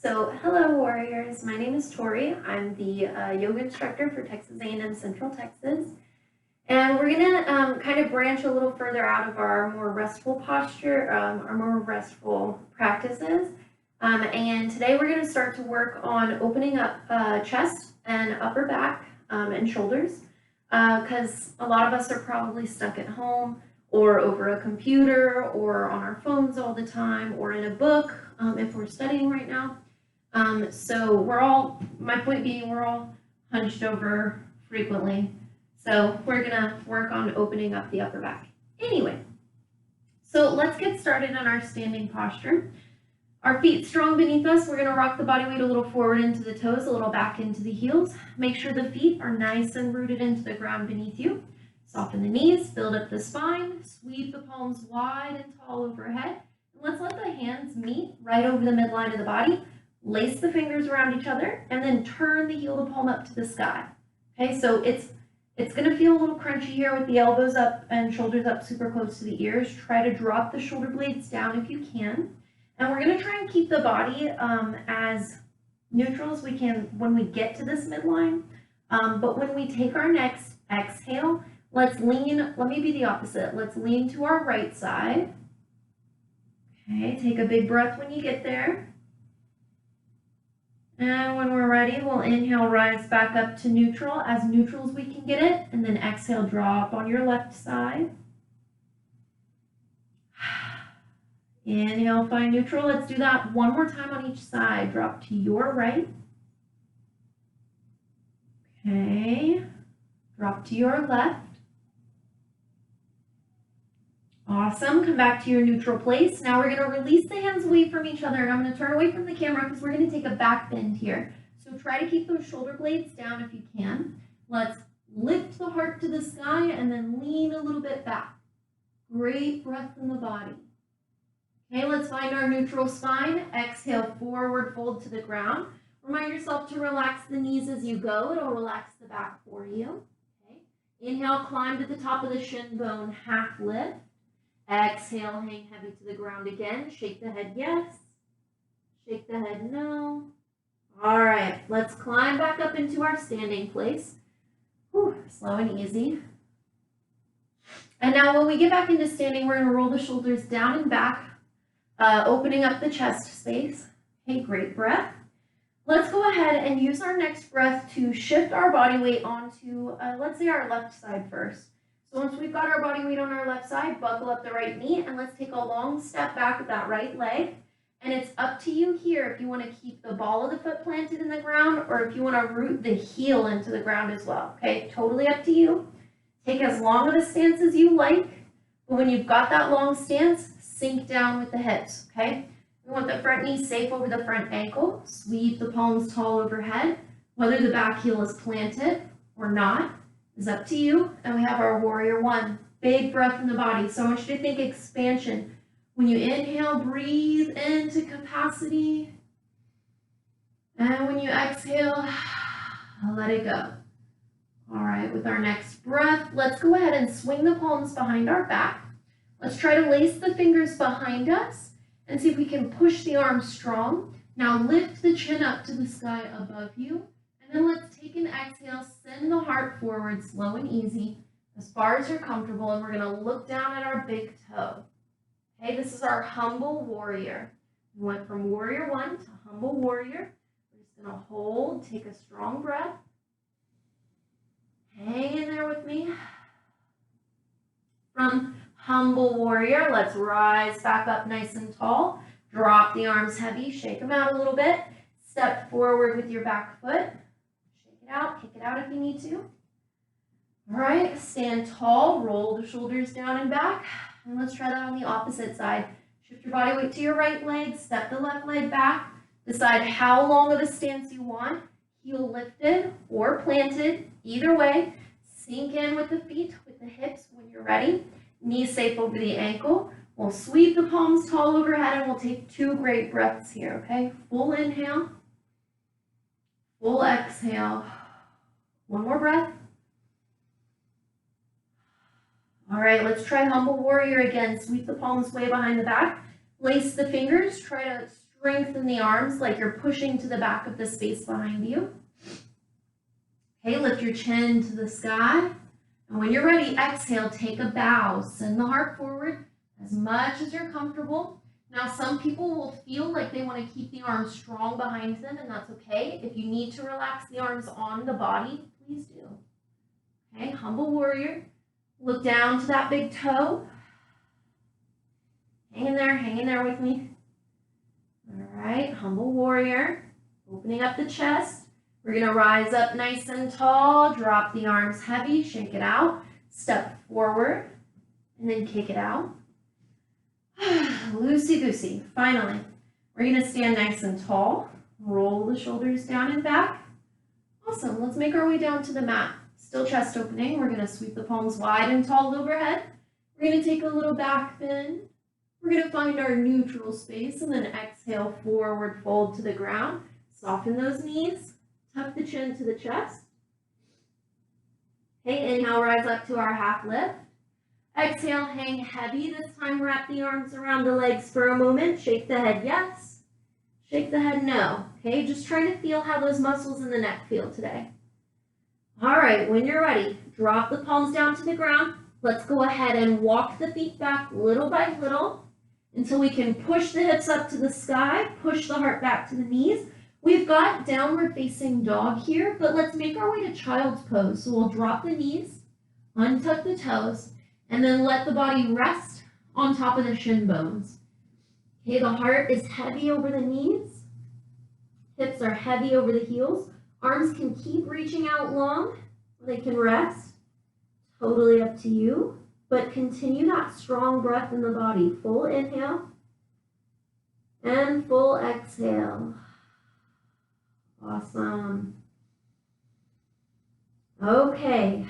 So, hello Warriors, my name is Tori. I'm the yoga instructor for Texas A&M Central Texas. And we're gonna kind of branch a little further out of our more restful posture, our more restful practices. And today we're gonna start to work on opening up chest and upper back and shoulders. Because a lot of us are probably stuck at home or over a computer or on our phones all the time or in a book if we're studying right now. So my point being, we're all hunched over frequently. So we're gonna work on opening up the upper back. Anyway, so let's get started in our standing posture. Our feet strong beneath us. We're gonna rock the body weight a little forward into the toes, a little back into the heels. Make sure the feet are nice and rooted into the ground beneath you. Soften the knees, build up the spine, sweep the palms wide and tall overhead. And let's let the hands meet right over the midline of the body. Lace the fingers around each other and then turn the heel to palm up to the sky. Okay, so it's going to feel a little crunchy here with the elbows up and shoulders up super close to the ears. Try to drop the shoulder blades down if you can. And we're going to try and keep the body as neutral as we can when we get to this midline. But when we take our next exhale, let's lean. Let me be the opposite. Let's lean to our right side. Okay, take a big breath when you get there. And when we're ready, we'll inhale, rise back up to neutral as we can get it. And then exhale, drop on your left side. Inhale, find neutral. Let's do that one more time on each side. Drop to your right. Okay. Drop to your left. Awesome. Come back to your neutral place. Now we're going to release the hands away from each other, and I'm going to turn away from the camera because we're going to take a back bend here. So try to keep those shoulder blades down if you can. Let's lift the heart to the sky and then lean a little bit back. Great breath in the body. Okay, let's find our neutral spine. Exhale, forward fold to the ground. Remind yourself to relax the knees as you go. It'll relax the back for you. Okay. Inhale, climb to the top of the shin bone, half lift. Exhale, hang heavy to the ground again. Shake the head yes. Shake the head no. All right, let's climb back up into our standing place. Whew, slow and easy. And now when we get back into standing, we're going to roll the shoulders down and back, opening up the chest space. Okay, great breath. Let's go ahead and use our next breath to shift our body weight onto, let's say, our left side first. So once we've got our body weight on our left side, buckle up the right knee and let's take a long step back with that right leg. And it's up to you here if you want to keep the ball of the foot planted in the ground or if you want to root the heel into the ground as well. Okay, totally up to you. Take as long of a stance as you like, but when you've got that long stance, sink down with the hips, okay? We want the front knee safe over the front ankle. Sweep the palms tall overhead. Whether the back heel is planted or not is up to you. And we have our warrior one. Big breath in the body. So I want you to think expansion. When you inhale, breathe into capacity. And when you exhale, let it go. All right, with our next breath, let's go ahead and swing the palms behind our back. Let's try to lace the fingers behind us and see if we can push the arms strong. Now lift the chin up to the sky above you. And then let's take an exhale, send the heart forward, slow and easy, as far as you're comfortable, and we're going to look down at our big toe. Okay, this is our humble warrior. We went from warrior one to humble warrior. We're just going to hold, take a strong breath. Hang in there with me. From humble warrior, let's rise back up nice and tall. Drop the arms heavy, shake them out a little bit. Step forward with your back foot. Out, kick it out if you need to. All right, stand tall, roll the shoulders down and back. And let's try that on the opposite side. Shift your body weight to your right leg, step the left leg back. Decide how long of a stance you want. Heel lifted or planted, either way. Sink in with the feet, with the hips when you're ready. Knees safe over the ankle. We'll sweep the palms tall overhead and we'll take 2 great breaths here, okay? Full inhale. Full exhale. One more breath. All right, let's try humble warrior again. Sweep the palms way behind the back. Lace the fingers. Try to Strengthen the arms like you're pushing to the back of the space behind you. Okay, lift your chin to the sky. And when you're ready, exhale, take a bow. Send the heart forward as much as you're comfortable. Now, some people will feel like they want to keep the arms strong behind them, and that's okay. If you need to relax the arms on the body, please do. Okay, humble warrior. Look down to that big toe. Hang in there with me. All right, humble warrior. Opening up the chest. We're going to rise up nice and tall. Drop the arms heavy. Shake it out. Step forward, and then kick it out. Loosey-goosey. Finally, we're going to stand nice and tall. Roll the shoulders down and back. Awesome. Let's make our way down to the mat. Still chest opening. We're going to sweep the palms wide and tall overhead. We're going to take a little back bend. We're going to find our neutral space and then exhale, forward fold to the ground. Soften those knees. Tuck the chin to the chest. Okay, inhale, rise up to our half lift. Exhale, hang heavy. This time, wrap the arms around the legs for a moment. Shake the head yes. Shake the head no. Okay, just trying to feel how those muscles in the neck feel today. All right, when you're ready, drop the palms down to the ground. Let's go ahead and walk the feet back little by little until we can push the hips up to the sky, push the heart back to the knees. We've got downward facing dog here, but let's make our way to child's pose. So we'll drop the knees, untuck the toes, and then let the body rest on top of the shin bones. Okay, the heart is heavy over the knees. Hips are heavy over the heels. Arms can keep reaching out long. They can rest. Totally up to you. But continue that strong breath in the body. Full inhale and full exhale. Awesome. Okay,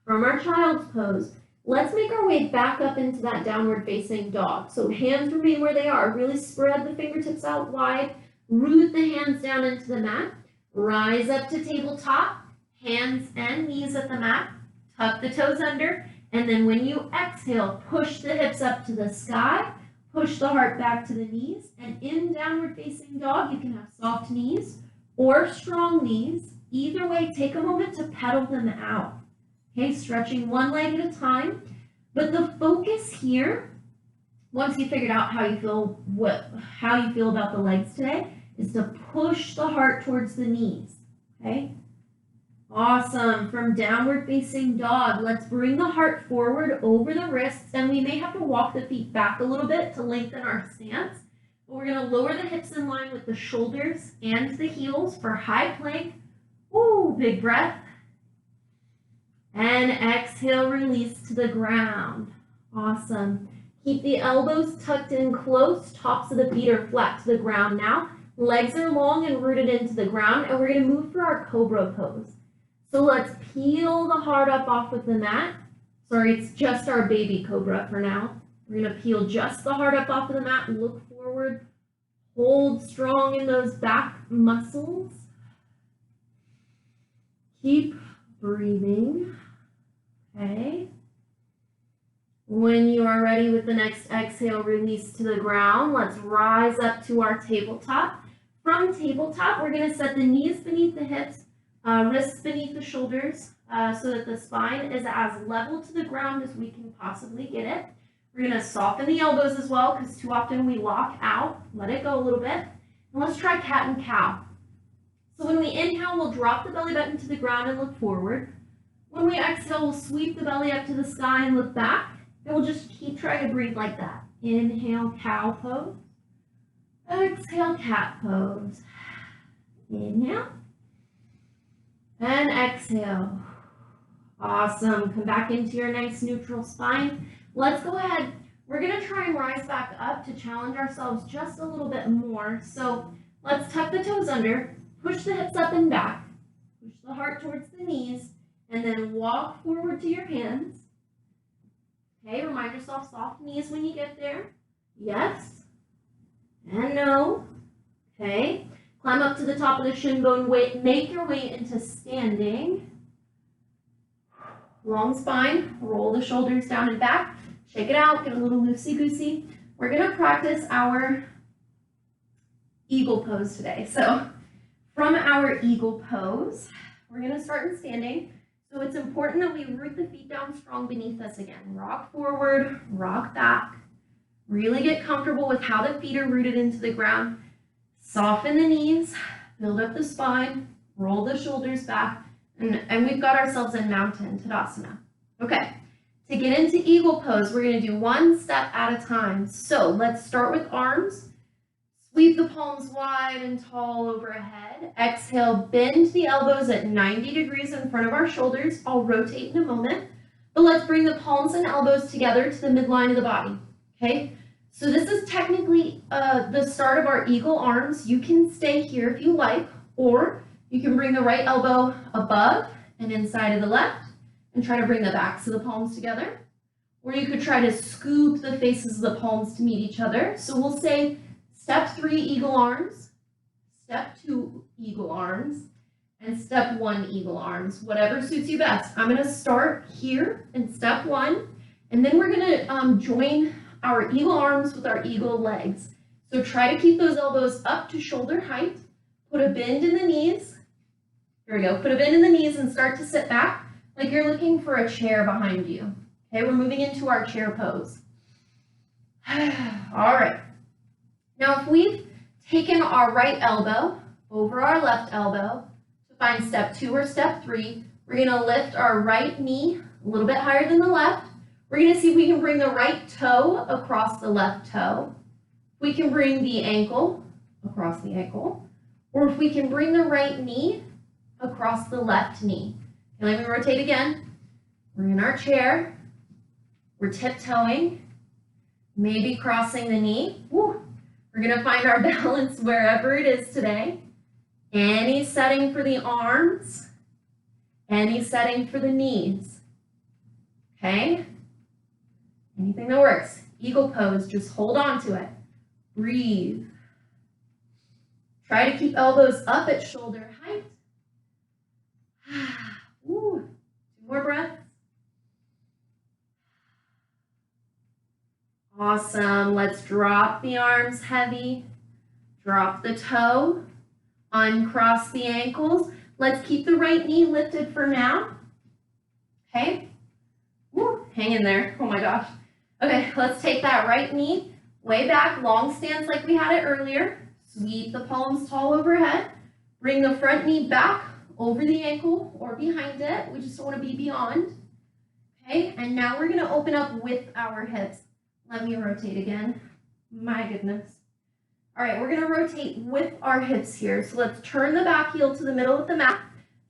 from our child's pose, let's make our way back up into that downward facing dog. So hands remain where they are. Really spread the fingertips out wide. Root the hands down into the mat. Rise up to tabletop. Hands and knees at the mat. Tuck the toes under. And then when you exhale, push the hips up to the sky. Push the heart back to the knees. And in downward facing dog, you can have soft knees or strong knees. Either way, take a moment to pedal them out. Okay, stretching one leg at a time. But the focus here, once you figured out how you feel about the legs today, is to push the heart towards the knees. Okay? Awesome. From downward facing dog, let's bring the heart forward over the wrists, and we may have to walk the feet back a little bit to lengthen our stance. But we're going to lower the hips in line with the shoulders and the heels for high plank. Ooh, big breath. And exhale, release to the ground. Awesome. Keep the elbows tucked in close. Tops of the feet are flat to the ground now. Legs are long and rooted into the ground, and we're going to move for our cobra pose. So let's peel the heart up off of the mat. Sorry, it's just our baby cobra for now. We're going to peel just the heart up off of the mat and look forward. Hold strong in those back muscles. Keep breathing. Okay. When you are ready with the next exhale, release to the ground. Let's rise up to our tabletop. From tabletop, we're going to set the knees beneath the hips, wrists beneath the shoulders, so that the spine is as level to the ground as we can possibly get it. We're going to soften the elbows as well, because too often we lock out. Let it go a little bit. And let's try cat and cow. So when we inhale, we'll drop the belly button to the ground and look forward. When we exhale, we'll sweep the belly up to the sky and look back. And we'll just keep trying to breathe like that. Inhale, cow pose. Exhale, cat pose. Inhale. And exhale. Awesome. Come back into your nice neutral spine. Let's go ahead. We're going to try and rise back up to challenge ourselves just a little bit more. So let's tuck the toes under. Push the hips up and back. Push the heart towards the knees. And then walk forward to your hands. Okay, remind yourself soft knees when you get there. Yes. And no. Okay. Climb up to the top of the shin bone. Make your way into standing. Long spine. Roll the shoulders down and back. Shake it out. Get a little loosey-goosey. We're going to practice our eagle pose today. So from our eagle pose, we're gonna start in standing. So it's important that we root the feet down strong beneath us again. Rock forward, rock back. Really get comfortable with how the feet are rooted into the ground. Soften the knees, build up the spine, roll the shoulders back, and we've got ourselves in mountain Tadasana. Okay, to get into eagle pose, we're gonna do one step at a time. So let's start with arms. Sweep the palms wide and tall overhead. Exhale, bend the elbows at 90 degrees in front of our shoulders. I'll rotate in a moment, but let's bring the palms and elbows together to the midline of the body, okay? So this is technically the start of our eagle arms. You can stay here if you like, or you can bring the right elbow above and inside of the left and try to bring the backs of the palms together. Or you could try to scoop the faces of the palms to meet each other. So we'll say step 3, eagle arms, step 2, eagle arms, and step 1, eagle arms, whatever suits you best. I'm gonna start here in step 1, and then we're gonna join our eagle arms with our eagle legs. So try to keep those elbows up to shoulder height, put a bend in the knees. Here we go, put a bend in the knees and start to sit back like you're looking for a chair behind you. Okay, we're moving into our chair pose. All right. Now, if we've taken our right elbow over our left elbow to find step 2 or step 3, we're gonna lift our right knee a little bit higher than the left. We're gonna see if we can bring the right toe across the left toe. We can bring the ankle across the ankle, or if we can bring the right knee across the left knee. And let me rotate again. We're in our chair. We're tiptoeing, maybe crossing the knee. Woo. We're gonna find our balance wherever it is today. Any setting for the arms, any setting for the knees, okay? Anything that works. Eagle pose, just hold on to it. Breathe. Try to keep elbows up at shoulder height. Ooh, 2 more breaths. Awesome. Let's drop the arms heavy. Drop the toe. Uncross the ankles. Let's keep the right knee lifted for now. Okay. Woo, hang in there. Oh my gosh. Okay, let's take that right knee way back, long stance like we had it earlier. Sweep the palms tall overhead. Bring the front knee back over the ankle or behind it. We just don't want to be beyond. Okay, and now we're going to open up with our hips. Let me rotate again. My goodness. All right, we're going to rotate with our hips here. So let's turn the back heel to the middle of the mat.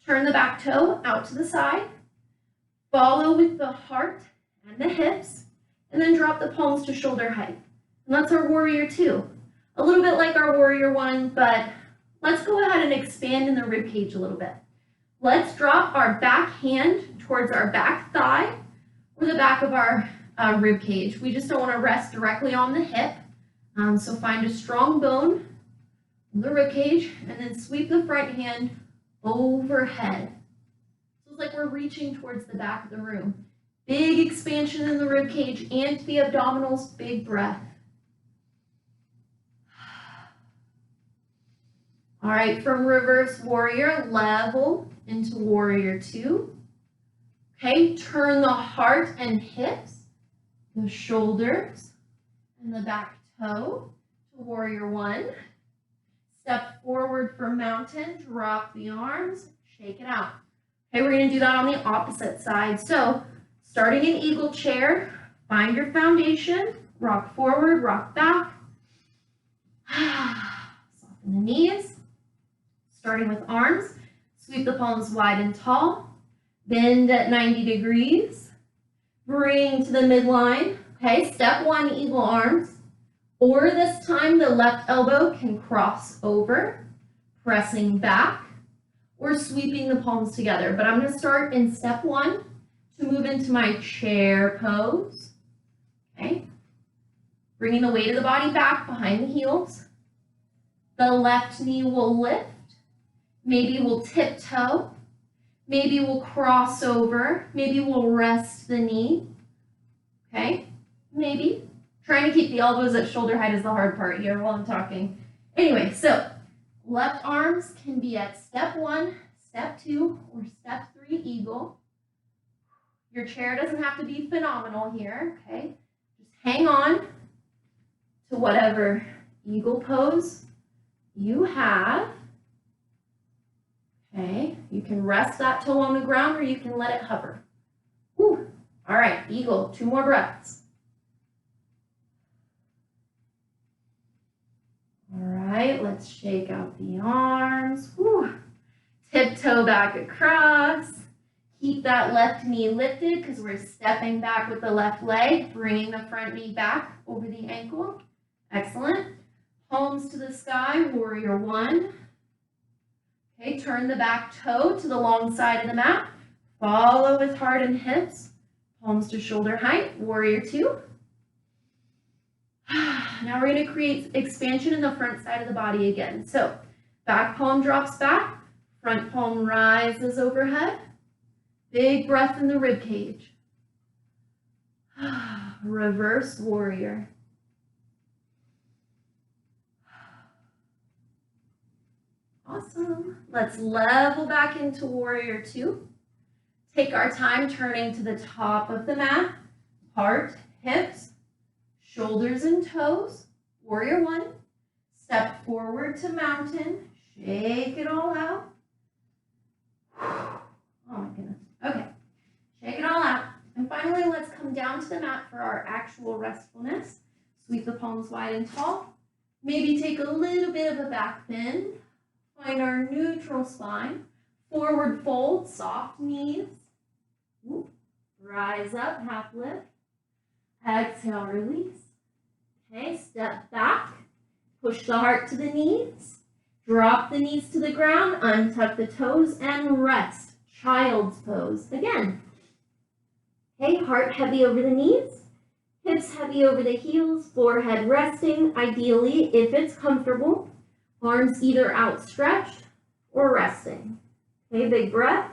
Turn the back toe out to the side. Follow with the heart and the hips. And then drop the palms to shoulder height. And that's our warrior 2. A little bit like our warrior 1, but let's go ahead and expand in the rib cage a little bit. Let's drop our back hand towards our back thigh or the back of our rib cage. We just don't want to rest directly on the hip. So find a strong bone in the rib cage and then sweep the front hand overhead. So it's like we're reaching towards the back of the room. Big expansion in the rib cage and the abdominals, big breath. All right, from reverse warrior, level into warrior 2. Okay, turn the heart and hips, the shoulders, and the back toe to warrior 1. Step forward for mountain, drop the arms, shake it out. Okay, we're gonna do that on the opposite side. So, starting in eagle chair, find your foundation, rock forward, rock back. Soften the knees. Starting with arms, sweep the palms wide and tall. Bend at 90 degrees. Bring to the midline. Okay, step 1, eagle arms. Or this time the left elbow can cross over, pressing back, or sweeping the palms together. But I'm going to start in step 1 to move into my chair pose. Okay, bringing the weight of the body back behind the heels. The left knee will lift. Maybe we'll tiptoe. Maybe we'll cross over. Maybe we'll rest the knee. Okay, maybe. Trying to keep the elbows at shoulder height is the hard part here while I'm talking. Anyway, so left arms can be at step 1, step 2, or step 3 eagle. Your chair doesn't have to be phenomenal here, okay? Just hang on to whatever eagle pose you have. Okay, you can rest that toe on the ground or you can let it hover. Whew. All right, eagle, 2 more breaths. All right, let's shake out the arms. Whew. Tiptoe back across. Keep that left knee lifted because we're stepping back with the left leg, bringing the front knee back over the ankle. Excellent. Palms to the sky, warrior 1. Okay, turn the back toe to the long side of the mat. Follow with heart and hips. Palms to shoulder height, warrior 2. Now we're going to create expansion in the front side of the body again. So back palm drops back, front palm rises overhead. Big breath in the rib cage. Reverse warrior. Awesome. Let's level back into warrior 2. Take our time turning to the top of the mat. Heart, hips, shoulders and toes. Warrior 1. Step forward to mountain. Shake it all out. Oh my goodness. Okay. Shake it all out. And finally, let's come down to the mat for our actual restfulness. Sweep the palms wide and tall. Maybe take a little bit of a back bend. Find our neutral spine. Forward fold, soft knees. Whoop. Rise up, half lift. Exhale, release. Okay, step back. Push the heart to the knees. Drop the knees to the ground. Untuck the toes and rest. Child's pose again. Okay, heart heavy over the knees. Hips heavy over the heels. Forehead resting, ideally, if it's comfortable. Arms either outstretched or resting. Okay, big breath.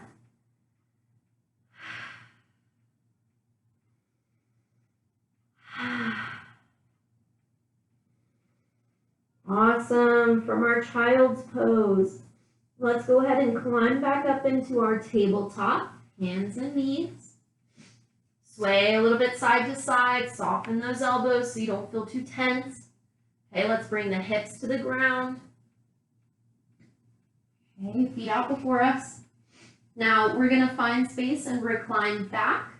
Awesome. From our child's pose, let's go ahead and climb back up into our tabletop, hands and knees. Sway a little bit side to side, soften those elbows so you don't feel too tense. Okay, let's bring the hips to the ground. Okay, feet out before us. Now we're gonna find space and recline back.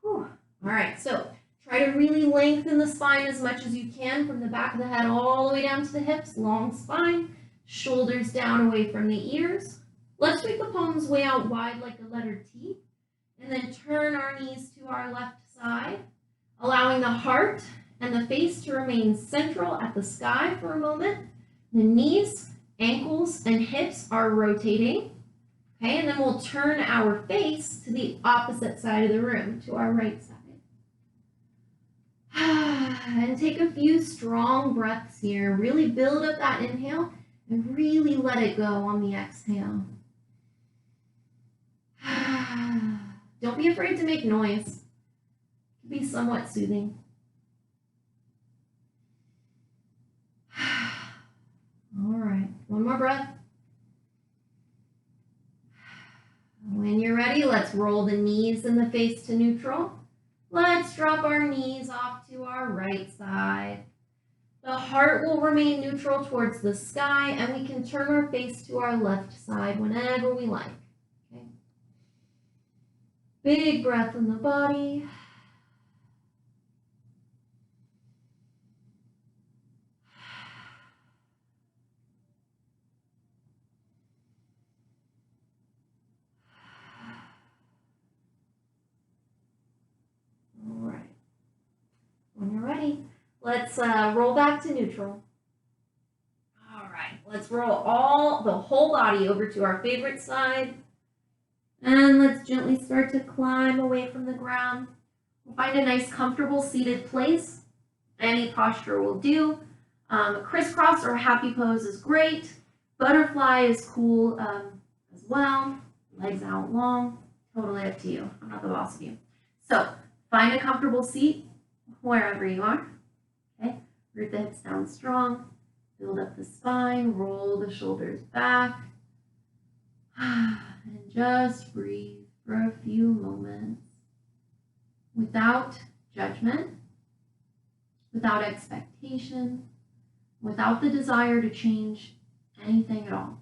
Whew. All right, so try to really lengthen the spine as much as you can from the back of the head all the way down to the hips, long spine, shoulders down away from the ears. Let's sweep the palms way out wide like a letter T, and then turn our knees to our left side, allowing the heart and the face to remain central at the sky for a moment. The knees, ankles, and hips are rotating. Okay, and then we'll turn our face to the opposite side of the room, to our right side. And take a few strong breaths here. Really build up that inhale and really let it go on the exhale. Don't be afraid to make noise. It can be somewhat soothing. All right, one more breath. When you're ready, let's roll the knees and the face to neutral. Let's drop our knees off to our right side. The heart will remain neutral towards the sky, and we can turn our face to our left side whenever we like. Okay. Big breath in the body. Let's roll back to neutral. All right, let's roll the whole body over to our favorite side. And let's gently start to climb away from the ground. We'll find a nice comfortable seated place. Any posture will do. Crisscross or happy pose is great. Butterfly is cool as well. Legs out long, totally up to you. I'm not the boss of you. So find a comfortable seat wherever you are. Okay, root the hips down strong. Build up the spine, roll the shoulders back, and just breathe for a few moments without judgment, without expectation, without the desire to change anything at all.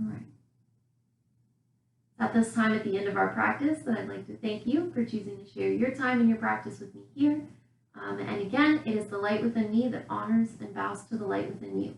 All right. At this time, at the end of our practice, that I'd like to thank you for choosing to share your time and your practice with me here. And again, it is the light within me that honors and bows to the light within you.